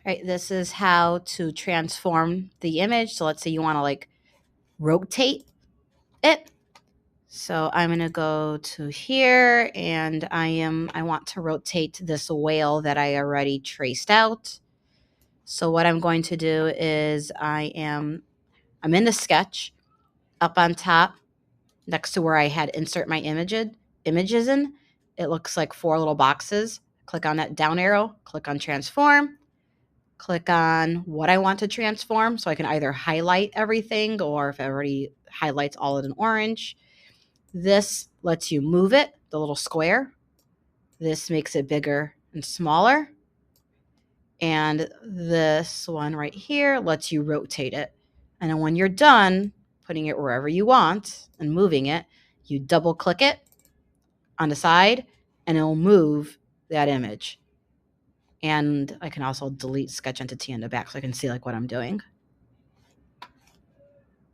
Right, this is how to transform the image. So let's say you want to like rotate it. So I'm going to go to here and I want to rotate this whale that I already traced out. So what I'm going to do is I'm in the sketch up on top next to where I had insert my images in. It looks like 4 little boxes. Click on that down arrow, click on transform, click on what I want to transform. So I can either highlight everything or if it already highlights all of it in orange. This lets you move it, the little square. This makes it bigger and smaller. And this one right here lets you rotate it. And then when you're done putting it wherever you want and moving it, you double click it on the side and it'll move that image. And I can also delete sketch entity in the back so I can see like what I'm doing.